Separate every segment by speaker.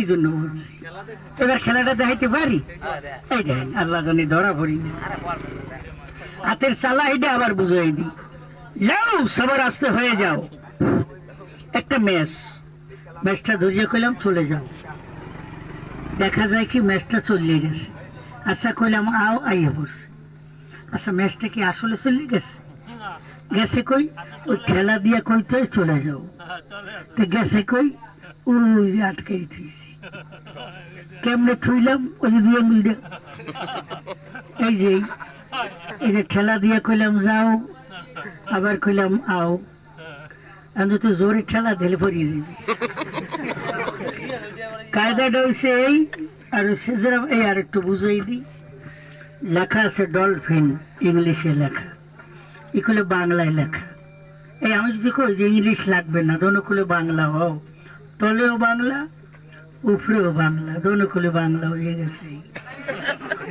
Speaker 1: এই জন্য বলছি এবার খেলাটা দেখাইতে পারি। এই দেখেন আল্লাহ জানি ধরা পড়ি না, হাতের চালা এটা আবার বুঝাই দিই, যাও সবার আস্তে হয়ে যাও। একটা ম্যাচটা ধরিয়ে কইলাম চলে যাও, দেখা যায় কি ম্যাচটা চলে গেছে। আচ্ছা কইলাম আও, আইয়া পড়ছে। আচ্ছা ম্যাচটা কি আসলে চলে গেছে? গেছে কই? ওই খেলা দিয়ে কইতে চলে যাও, গেছে কই? ওই আটকাই থুইছি। কেমনে থুইলাম? ওই যে দুই আঙুল দিয়ে, এই যে ঠেলা দিয়ে কইলাম যাও, আবার কইলাম আও। আমি তো জোরে ঠেলা দিলে পড়িয়ে দিবি। কায়দাটা হয়েছে এই, আর সেজরা এই আর একটু বুঝাই দিই। লেখা আছে ডলফিন, ইংলিশে লেখা, এগুলো বাংলায় লেখা। এই আমি যদি কই যে ইংলিশ লাগবে না, দোনোকুলে বাংলা হও, তলেও বাংলা উপরেও বাংলা, দোনোকুলে বাংলা হয়ে গেছে।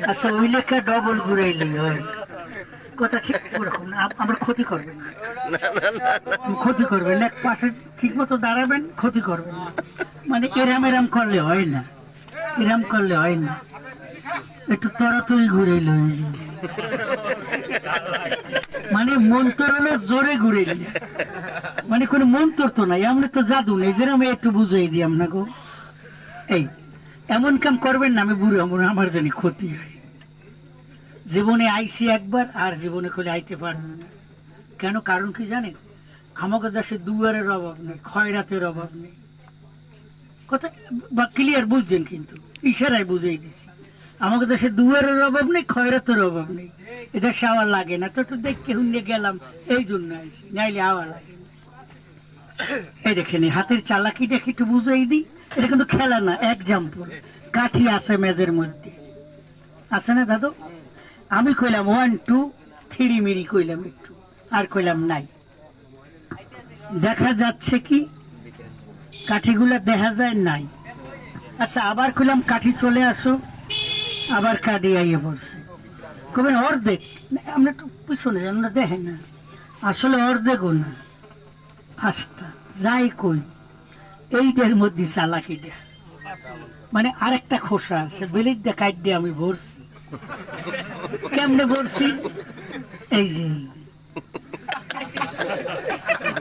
Speaker 1: আচ্ছা ওই লেখা ডবল ঘুরাইলেই হয়। কথা ঠিক ওরকম না, আমার ক্ষতি করবেন না, ক্ষতি করবেন এক পাশে ঠিক মতো দাঁড়াবেন, ক্ষতি করবেন না। মানে এরাম করলে হয় না, এরাম করলে হয় না, একটু তরাতরি ঘুরাইলে হয়ে যায়। মানে মন্তর হলো জোরে ঘুরাইলে, মানে কোনো মন্তর তো নাই, আমরা তো জাদু নেই, যেরকম একটু বুঝাই দিই আপনাকে। এই এমন কাম করবেন না, আমি বুড়ো আমার জানি ক্ষতি হয়। জীবনে আইসি একবার, আর জীবনে করে আইতে পারবো না। কেন? কারণ কি জানেন? আমাদের দেশে দুয়ারের অভাব নেই, খয়রাতের অভাব নেই। কথা বা ক্লিয়ার বুঝছেন? কিন্তু ইশারায় বুঝাই দিছি, আমাদের দেশে দুয়ারের অভাব নেই, খয়রাতের অভাব নেই। এদেশে আওয়া লাগে না, তো দেখে হুন্ডে গেলাম, এই জন্য আইসি, নাইলে আওয়া লাগে না। এই দেখেন হাতের চালাকিটা একটু বুঝাই দিই। এটা কিন্তু খেলা না, এক্সাম্পল। কাঠি আছে মেজের মধ্যে, আছে না দাদু? আমি কইলাম 1 2 3 মিরি কইলাম একটু, আর কইলাম নাই। দেখা যাচ্ছে কি কাঠিগুলা দেখা যায় নাই। আচ্ছা আবার কইলাম কাঠি চলে আসো, আবার কাঠি আইয়ে পড়ছে। কবেন অর্ধেক, আমরা একটু পিছনে আমরা দেখেন না, আসলে অর্ধেকও না, আস্তা যাই কই এইটার মধ্যে চালাকিটা। মানে আরেকটা খোসা আছে, বেলির দিয়ে কাট দিয়ে আমি ভরছি। কেমনে ভরছি? এই যে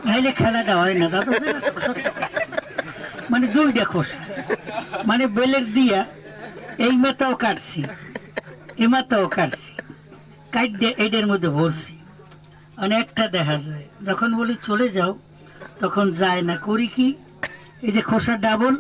Speaker 1: নাইলে খেলাটা হয় না দাদা। মানে দুইটা খোসা, মানে বেলের দিয়া এই মাথাও কাটছি, এই মাথাও কাটছি, কাট দিয়ে এইটার মধ্যে ভরছি। অনেকটা দেখা যায়, যখন বলি চলে যাও তখন যায় না। করি কি, এই যে খোসা ডাবল,